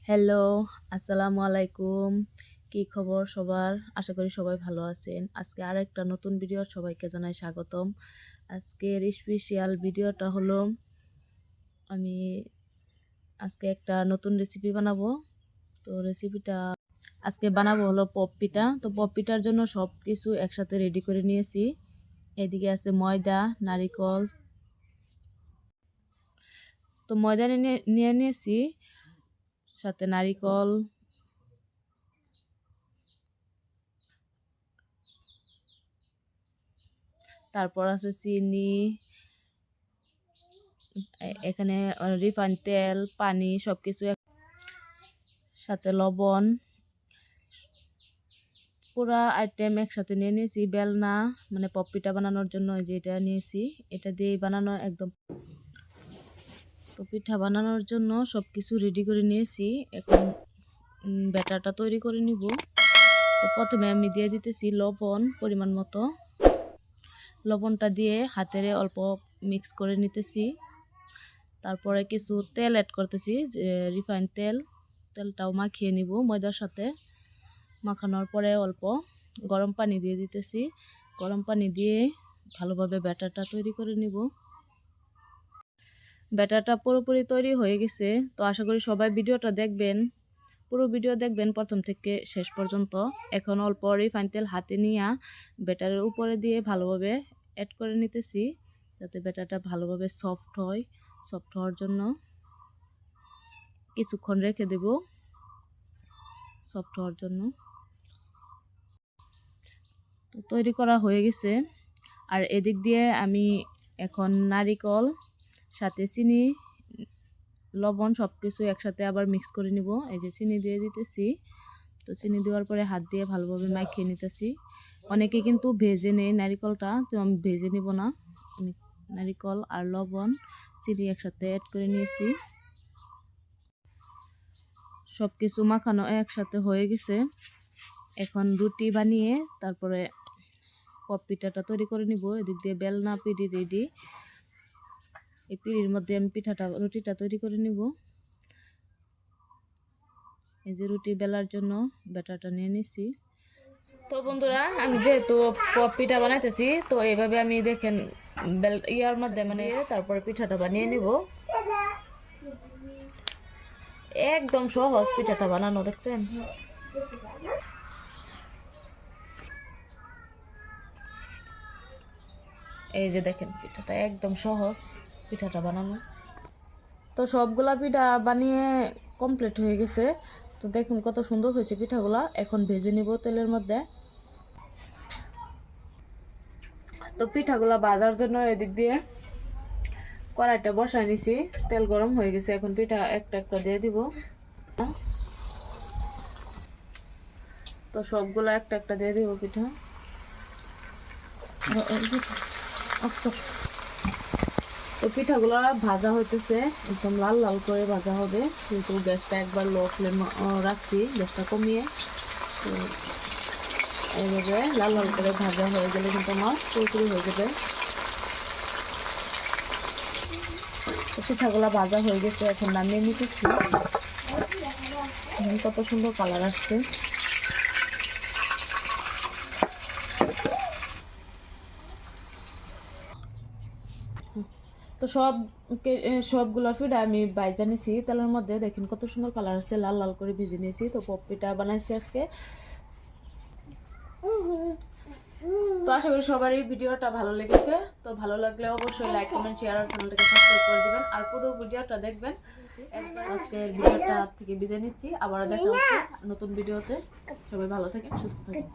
Hello, আসসালামু আলাইকুম। কি খবর সবার? আশা করি সবাই ভালো আছেন। আজকে আরেকটা নতুন ভিডিও সবাইকে জানাই স্বাগতম। আজকের স্পেশাল ভিডিওটা হলো আমি আজকে একটা নতুন রেসিপি বানাবো। তো রেসিপিটা আজকে বানাবো হলো পপ পিঠা। তো পপ পিঠার জন্য সবকিছু একসাথে রেডি করে নিয়েছি। এদিকে আছে ময়দা, নারিকল। তো ময়দা নিয়ে নিয়েছি, সাথে নারিকল, তারপর আছে চিনি, এখানে রিফাইন তেল, পানি সবকিছু সাথে লবণ, পুরা আইটেম একসাথে নিয়ে নিয়েছি। বেলনা মানে পপ পিঠা বানানোর জন্য যেটা নিয়েছি, এটা দিয়েই বানানো একদম। তো পিঠা বানানোর জন্য সবকিছু রেডি করে নিয়েছি। এখন ব্যাটারটা তৈরি করে নিব। তো প্রথমে আমি দিয়ে দিতেছি লবণ পরিমাণ মতো। লবণটা দিয়ে হাতের অল্প মিক্স করে নিতেছি। তারপরে কিছু তেল অ্যাড করতেছি, রিফাইন তেল। তেলটাও মাখিয়ে নিব ময়দার সাথে। মাখানোর পরে অল্প গরম পানি দিয়ে দিতেছি। গরম পানি দিয়ে ভালোভাবে ব্যাটারটা তৈরি করে নিব। ব্যাটারটা পুরোপুরি তৈরি হয়ে গেছে। তো আশা করি সবাই ভিডিওটা দেখবেন, পুরো ভিডিও দেখবেন প্রথম থেকে শেষ পর্যন্ত। এখন অল্প রিফাইন তেল হাতে নিয়ে ব্যাটারের উপরে দিয়ে ভালোভাবে অ্যাড করে নিতেছি, যাতে ব্যাটারটা ভালোভাবে সফট হয়। সফট হওয়ার জন্য কিছুক্ষণ রেখে দেব সফট হওয়ার জন্য। তৈরি করা হয়ে গেছে। আর এদিক দিয়ে আমি এখন নারিকল সাথে চিনি, লবণ সবকিছু একসাথে আবার মিক্স করে নিব। এই যে চিনি দিয়ে দিতেছি। তো চিনি দেওয়ার পরে হাত দিয়ে ভালোভাবে মাখিয়ে নিতেছি। অনেকে কিন্তু ভেজে নেয় নারিকলটা, তো আমি ভেজে নিব না। আমি নারিকল আর লবণ চিনি একসাথে অ্যাড করে নিয়েছি। সবকিছু মাখানো একসাথে হয়ে গেছে। এখন রুটি বানিয়ে তারপরে পপ পিঠাটা তৈরি করে নিব। এদিক দিয়ে বেলনা পিঠি রেডি। এই পিঠির মধ্যে আমি রুটিটা তৈরি করে নিব। এই যে রুটি বেলার জন্য ব্যাটারটা নিয়ে নিছি। তো বন্ধুরা, আমি যেহেতু পপ পিঠা বানাইতেছি, তো এইভাবে আমি দেখেন ইয়ার মধ্যে মানে তারপরে পিঠাটা বানিয়ে নিব। একদম সহজ পিঠাটা বানানো, দেখছেন? এই যে দেখেন পিঠাটা একদম সহজ, পিঠাটা বানানো। তো সবগুলা পিঠা বানিয়ে কমপ্লিট হয়ে গেছে। তো দেখুন কত সুন্দর হয়েছে পিঠাগুলা। এখন ভেজে নিব তেলের মধ্যে। তো পিঠাগুলা ভাজার জন্য এদিক দিয়ে কড়াইটা বসাই নিছি, তেল গরম হয়ে গেছে। এখন পিঠা একটা একটা দিয়ে দিব। তো সবগুলা একটা একটা দিয়ে দিব পিঠা। তো পিঠাগুলা ভাজা হইতেছে, একদম লাল লাল করে ভাজা হবে। কিন্তু গ্যাসটা একবার লো ফ্লেম রাখছি, গ্যাসটা কমিয়ে। তো এইভাবে লাল লাল করে ভাজা হয়ে গেলে কিন্তু আমার পুরোপুরি হয়ে যাবে। তো পিঠাগুলা ভাজা হয়ে গেছে, এখন নামিয়ে নিতেছি। কত সুন্দর কালার আসছে। তো সবগুলো পিঠা আমি বাইজা নিছি তেলের মধ্যে। দেখেন কত সুন্দর কালার আছে, লাল লাল করে ভেজে নিয়েছি। তো পপ পিঠা বানাইছি আজকে। তো আশা করি সবারই ভিডিওটা ভালো লেগেছে। তো ভালো লাগলে অবশ্যই লাইক, কমেন্ট, শেয়ার আর চ্যানেলটাকে সাবস্ক্রাইব করে দিবেন। আর পুরো ভিডিওটা দেখবেন। আজকের ভিডিওটা থেকে বিদায় নিচ্ছি। আবার দেখা হচ্ছে নতুন ভিডিওতে। সবাই ভালো থাকেন, সুস্থ থাকেন।